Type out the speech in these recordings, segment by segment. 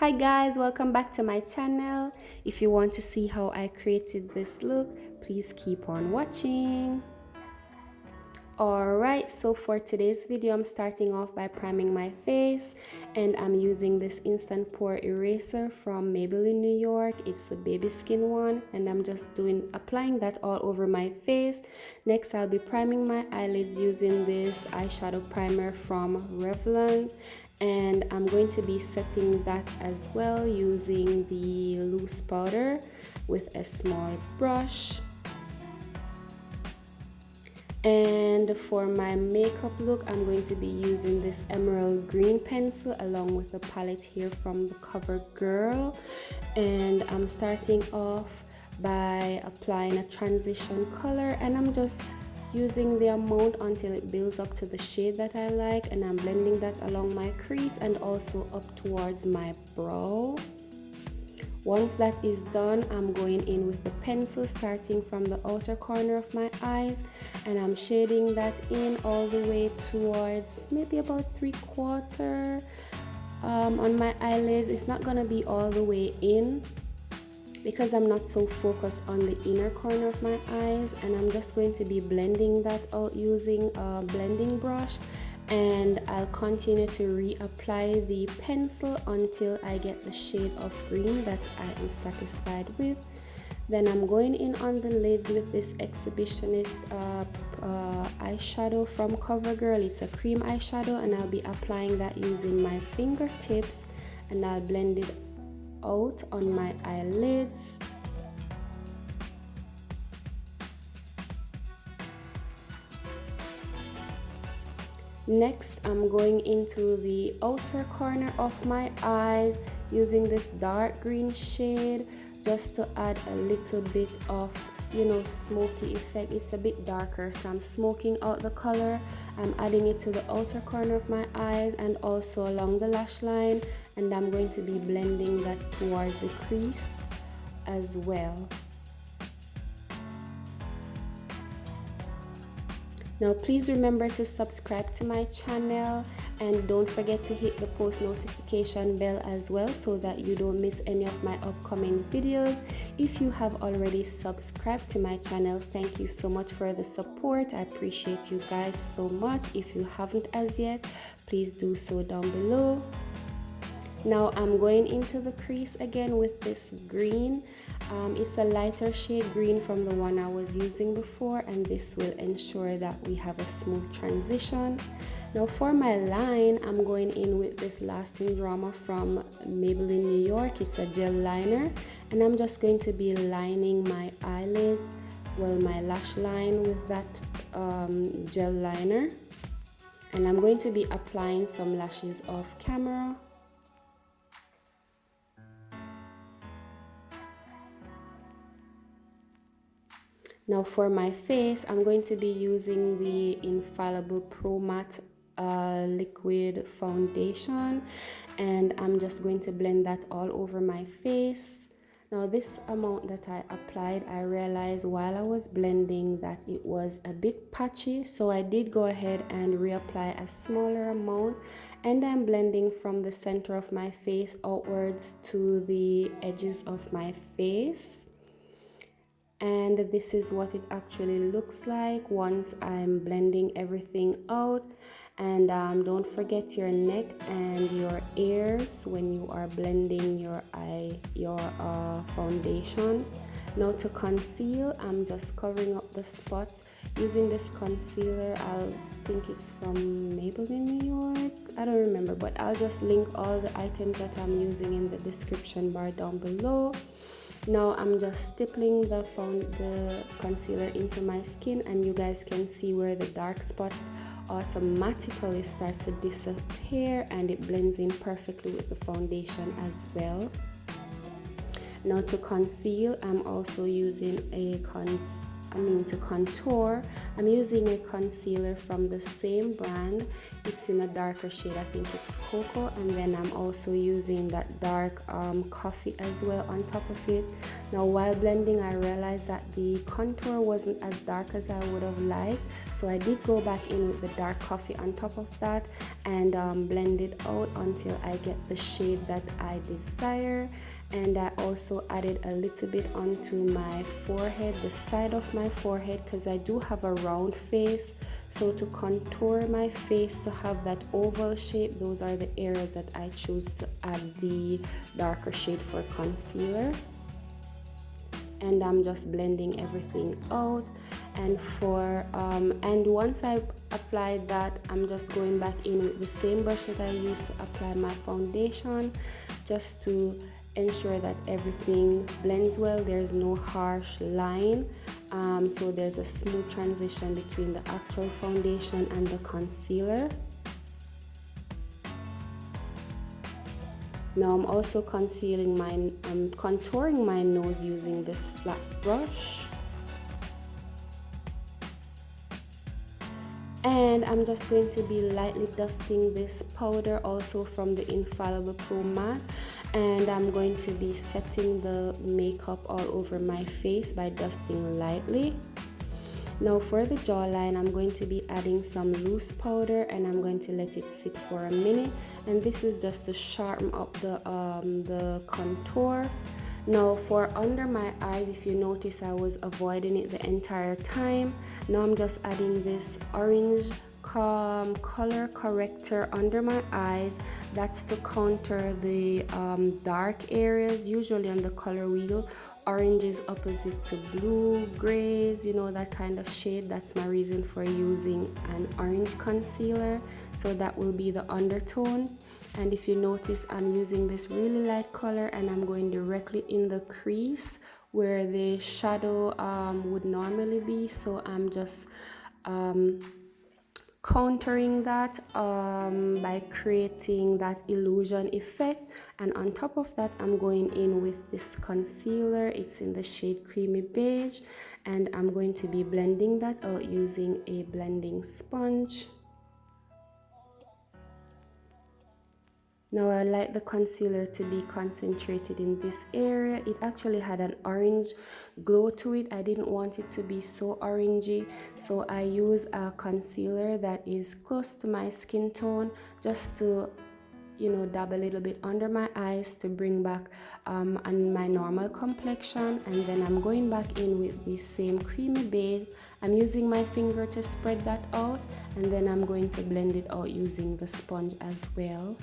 Hi guys, welcome back to my channel. If you want to see how I created this look, please keep on watching. Alright, so for today's video, I'm starting off by priming my face, and I'm using this instant pore eraser from Maybelline New York. It's the baby skin one, and I'm just applying that all over my face. Next, I'll be priming my eyelids using this eyeshadow primer from Revlon, and I'm going to be setting that as well using the loose powder with a small brush. And for my makeup look, I'm going to be using this emerald green pencil along with the palette here from the Covergirl. And I'm starting off by applying a transition color, and I'm just using the amount until it builds up to the shade that I like, and I'm blending that along my crease and also up towards my brow. Once that is done, I'm going in with the pencil starting from the outer corner of my eyes, and I'm shading that in all the way towards maybe about 3/4 on my eyelids. It's not gonna be all the way in because I'm not so focused on the inner corner of my eyes, and I'm just going to be blending that out using a blending brush, and I'll continue to reapply the pencil until I get the shade of green that I am satisfied with. Then I'm going in on the lids with this Exhibitionist eyeshadow from Covergirl. It's a cream eyeshadow, and I'll be applying that using my fingertips, and I'll blend it out on my eyelids. Next, I'm going into the outer corner of my eyes using this dark green shade just to add a little bit of, smoky effect. It's a bit darker, so I'm smoking out the color. I'm adding it to the outer corner of my eyes and also along the lash line, and I'm going to be blending that towards the crease as well. Now please remember to subscribe to my channel, and don't forget to hit the post notification bell as well so that you don't miss any of my upcoming videos. If you have already subscribed to my channel, thank you so much for the support. I appreciate you guys so much. If you haven't as yet, please do so down below. Now I'm going into the crease again with this green. It's a lighter shade green from the one I was using before, and this will ensure that we have a smooth transition. Now for my line, I'm going in with this Lasting Drama from Maybelline New York. It's a gel liner, and I'm just going to be lining my eyelids, my lash line with that gel liner, and I'm going to be applying some lashes off camera. Now for my face, I'm going to be using the Infallible Pro Matte liquid foundation, and I'm just going to blend that all over my face. Now this amount that I applied, I realized while I was blending that it was a bit patchy, so I did go ahead and reapply a smaller amount, and I'm blending from the center of my face outwards to the edges of my face. And this is what it actually looks like once I'm blending everything out. And don't forget your neck and your ears when you are blending your foundation. Now to conceal, I'm just covering up the spots using this concealer. I think it's from Maybelline New York. I don't remember, but I'll just link all the items that I'm using in the description bar down below. Now I'm just stippling the concealer into my skin, and you guys can see where the dark spots automatically starts to disappear, and it blends in perfectly with the foundation as well. Now to conceal, I'm also using a to contour, I'm using a concealer from the same brand. It's in a darker shade, I think it's cocoa, and then I'm also using that dark coffee as well on top of it. Now while blending, I realized that the contour wasn't as dark as I would have liked, so I did go back in with the dark coffee on top of that and blend it out until I get the shade that I desire. And I also added a little bit onto my forehead, the side of my forehead, because I do have a round face, so to contour my face to have that oval shape, those are the areas that I choose to add the darker shade for concealer. And I'm just blending everything out, and once I applied that, I'm just going back in with the same brush that I used to apply my foundation, just to ensure that everything blends well. There's no harsh line, so there's a smooth transition between the actual foundation and the concealer. Now I'm also contouring my nose using this flat brush. And I'm just going to be lightly dusting this powder also from the Infallible Pro Matte, and I'm going to be setting the makeup all over my face by dusting lightly. Now for the jawline, I'm going to be adding some loose powder, and I'm going to let it sit for a minute, and this is just to sharpen up the contour. Now for under my eyes, if you notice, I was avoiding it the entire time. Now I'm just adding this orange color corrector under my eyes. That's to counter the dark areas. Usually on the color wheel, orange is opposite to blue, grays, you know, that kind of shade. That's my reason for using an orange concealer, so that will be the undertone. And if you notice, I'm using this really light color, and I'm going directly in the crease where the shadow would normally be. So I'm just countering that by creating that illusion effect. And on top of that, I'm going in with this concealer. It's in the shade Creamy Beige, and I'm going to be blending that out using a blending sponge. Now I like the concealer to be concentrated in this area. It actually had an orange glow to it. I didn't want it to be so orangey, so I use a concealer that is close to my skin tone, just to, you know, dab a little bit under my eyes to bring back on my normal complexion. And then I'm going back in with the same Creamy Beige. I'm using my finger to spread that out, and then I'm going to blend it out using the sponge as well.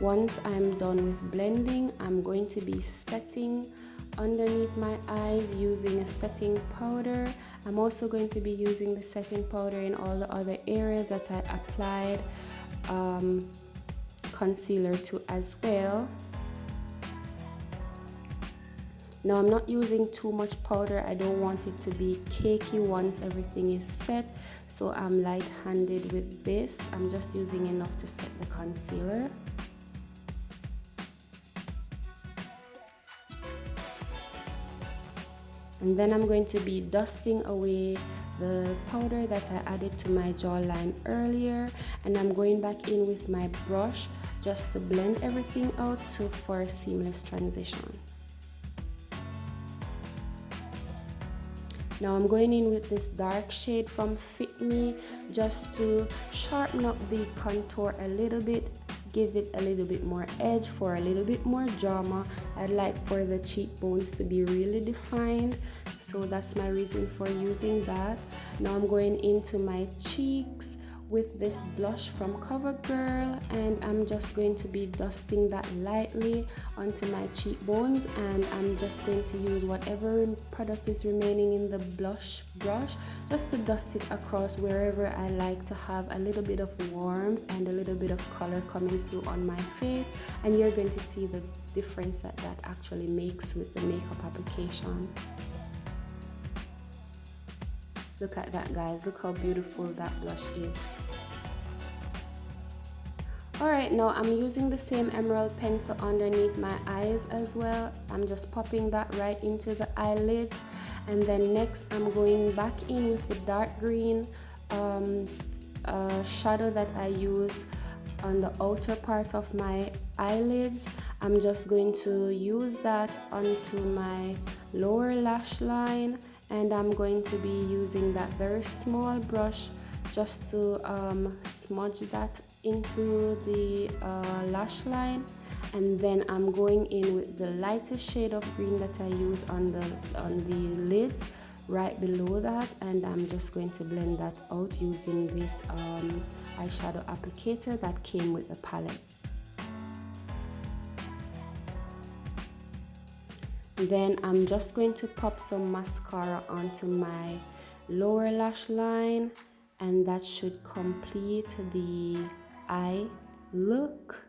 Once I'm done with blending, I'm going to be setting underneath my eyes using a setting powder. I'm also going to be using the setting powder in all the other areas that I applied concealer to as well. Now I'm not using too much powder. I don't want it to be cakey once everything is set, so I'm light-handed with this. I'm just using enough to set the concealer. And then I'm going to be dusting away the powder that I added to my jawline earlier, and I'm going back in with my brush just to blend everything out for a seamless transition. Now I'm going in with this dark shade from Fit Me just to sharpen up the contour a little bit, give it a little bit more edge for a little bit more drama. I'd like for the cheekbones to be really defined, so that's my reason for using that. Now I'm going into my cheeks with this blush from Covergirl, and I'm just going to be dusting that lightly onto my cheekbones, and I'm just going to use whatever product is remaining in the blush brush just to dust it across wherever I like to have a little bit of warmth and a little bit of color coming through on my face, and you're going to see the difference that actually makes with the makeup application. Look at that, guys. Look how beautiful that blush is. Alright, now I'm using the same emerald pencil underneath my eyes as well. I'm just popping that right into the eyelids, And then next I'm going back in with the dark green shadow that I use on the outer part of my eyelids. I'm just going to use that onto my lower lash line, and I'm going to be using that very small brush just to smudge that into the lash line. And then I'm going in with the lightest shade of green that I use on the lids right below that, and I'm just going to blend that out using this eyeshadow applicator that came with the palette. Then I'm just going to pop some mascara onto my lower lash line, and that should complete the eye look.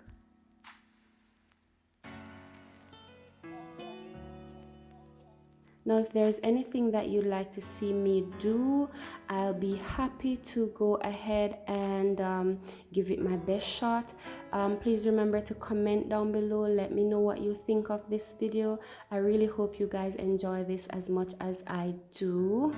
Now, if there's anything that you'd like to see me do, I'll be happy to go ahead and give it my best shot. Please remember to comment down below. Let me know what you think of this video. I really hope you guys enjoy this as much as I do.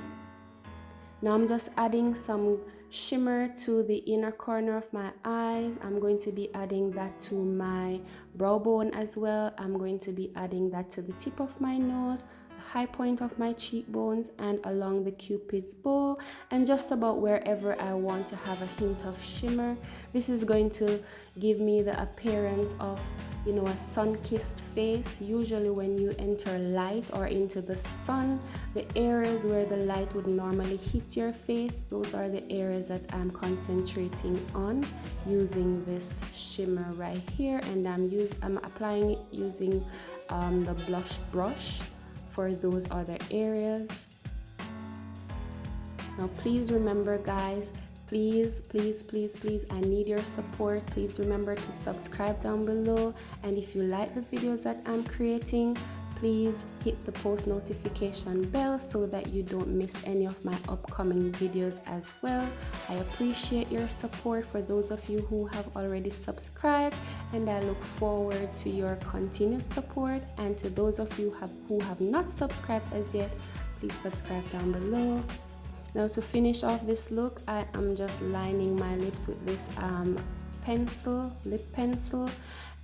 Now I'm just adding some shimmer to the inner corner of my eyes. I'm going to be adding that to my brow bone as well. I'm going to be adding that to the tip of my nose, the high point of my cheekbones, and along the cupid's bow, and just about wherever I want to have a hint of shimmer. This is going to give me the appearance of, you know, a sun-kissed face. Usually when you enter light or into the sun, the areas where the light would normally hit your face, those are the areas that I'm concentrating on using this shimmer right here. And I'm applying it using the blush brush for those other areas. Now please remember, guys, please, I need your support. Please remember to subscribe down below, and if you like the videos that I'm creating, please hit the post notification bell so that you don't miss any of my upcoming videos as well. I appreciate your support for those of you who have already subscribed, and I look forward to your continued support. And to those of you who have not subscribed as yet, please subscribe down below. Now to finish off this look, I am just lining my lips with this lip pencil,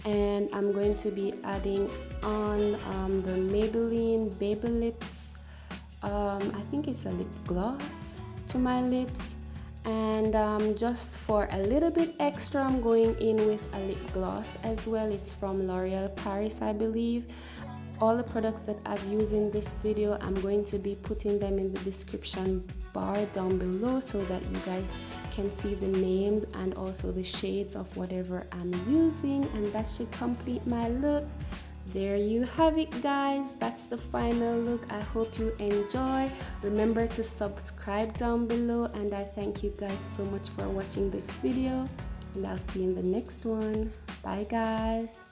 and I'm going to be adding on the Maybelline Baby Lips, I think it's a lip gloss, to my lips. And just for a little bit extra, I'm going in with a lip gloss as well. It's from Loreal Paris, I believe. All the products that I've used in this video, I'm going to be putting them in the description bar down below so that you guys can see the names and also the shades of whatever I'm using. And that should complete my look. There you have it, guys. That's the final look. I hope you enjoy. Remember to subscribe down below, and I thank you guys so much for watching this video, and I'll see you in the next one. Bye, guys.